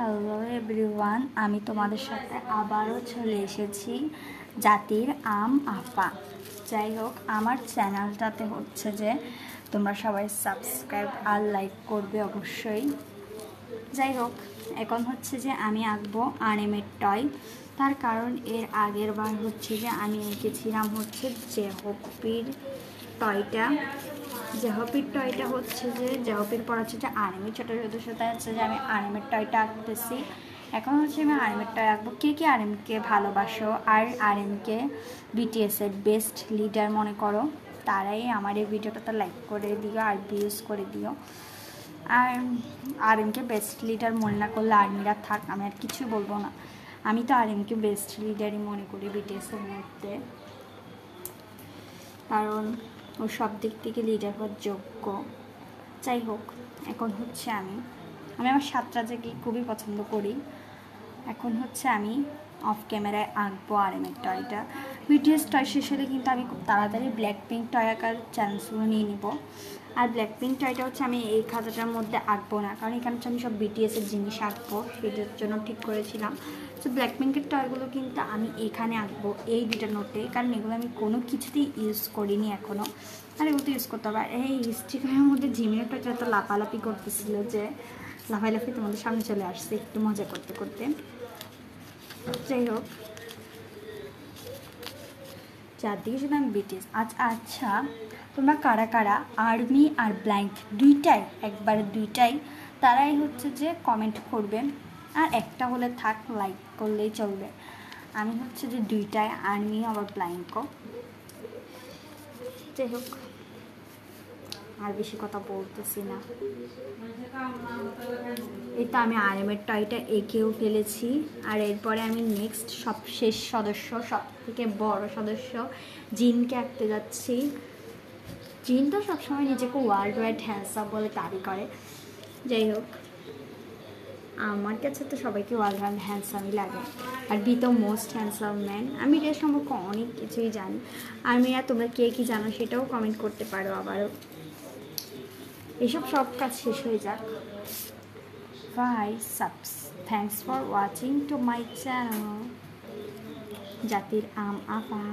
Hello everyone, আমি তোমাদের সাথে আবারও চলে এসেছি জাতির আম আপা। যাই হোক, আমার চ্যানেলটাতে হচ্ছে যে তোমরা সবাই সাবস্ক্রাইব আর লাইক করবে অবশ্যই। যাই হোক, এখন হচ্ছে যে আমি আঁকবো আনিমের টয়। তার কারণ এর আগের বার হচ্ছে যে আমি এঁকেছিলাম হচ্ছে জেহপির টয়টা। জেহপির টয়টা হচ্ছে যে জেহপির পর হচ্ছে যে আনিমের ছোটো ছোটোর সাথে হচ্ছে যে আমি আনিমের টয়টা আঁকতেছি। এখন হচ্ছে আমি আনিমের টয় আঁকবো। কে কে আনিমকে ভালোবাসো আর আনিমকে বিটিএসের বেস্ট লিডার মনে করো, তারাই আমার এই ভিডিওটাতে লাইক করে দিও আর ভিউজ করে দিও। আর আরএমকে বেস্ট লিডার মনে না করলে আর্মিরা থাক, আমি আর কিছু বলবো না। আমি তো আরএমকে বেস্ট লিডারই মনে করি বিটিএসের মধ্যে, কারণ ও সব দিক থেকে লিডার হওয়ার যোগ্য। যাই হোক, এখন হচ্ছে আমি আমার সাতরাজাকে খুবই পছন্দ করি। এখন হচ্ছে আমি অফ ক্যামেরায় আঁকবো আরএমের টয়টা। বিটিএস টয় শেষ হলে কিন্তু আমি খুব তাড়াতাড়ি ব্ল্যাক পিঙ্ক টয় আঁকার চ্যান্সগুলো নিয়ে নিব। আর ব্ল্যাক পিঙ্ক টয়টা হচ্ছে আমি এই খাতাটার মধ্যে আঁকবো না, কারণ এখানে হচ্ছে আমি সব বিটিএসের জিনিস আঁকবো, সেটার জন্য ঠিক করেছিলাম। তো ব্ল্যাক পিঙ্কের টয়গুলো কিন্তু আমি এখানে আঁকবো এই দুটা নোটে, কারণ এগুলো আমি কোনো কিছুতেই ইউজ করিনি এখনও। আর এগুলো তো ইউজ করতে হবে। এই স্টিকারের মধ্যে জিমিনের টয়টা এত লাফালাফি করতেছিল যে লাফালাফি তোমাদের সামনে চলে আসছে একটু মজা করতে করতে। যাই হোক, চারদিকে শুধু আমি বিটিএস। আচ্ছা, তোমরা কারা কারা আর্মি আর ব্ল্যাঙ্ক দুইটাই, একবারে দুইটাই, তারাই হচ্ছে যে কমেন্ট করবেন। আর একটা হলে থাক, লাইক করলেই চলবে। আমি হচ্ছে যে দুইটাই, আর্মি আবার ব্ল্যাঙ্কও। যাই হোক, আর বেশি কথা বলতেছি না। এই তো আমি আরএমের টয়টা এঁকেও ফেলেছি। আর এরপরে আমি নেক্সট শেষ সদস্য, সব থেকে বড় সদস্য জিনকে আঁকতে যাচ্ছি। জিন তো সবসময় নিজেকে ওয়ার্ল্ড ওয়াইড হ্যান্ডসাম বলে দাবি করে। যাই হোক, আমার কাছে তো সবাইকে ওয়ার্ল্ড ওয়াইড হ্যান্ডসামই লাগে। আর বি তো মোস্ট হ্যান্ডসাম ম্যান। আমি এর সম্পর্কে অনেক কিছুই জানি। আর মেয়েরা তোমরা কে কী জানো সেটাও কমেন্ট করতে পারো আবারও। এসব সব কাজ শেষ হয়ে যাক। Thanks for watching to my channel জাতির আম আপা।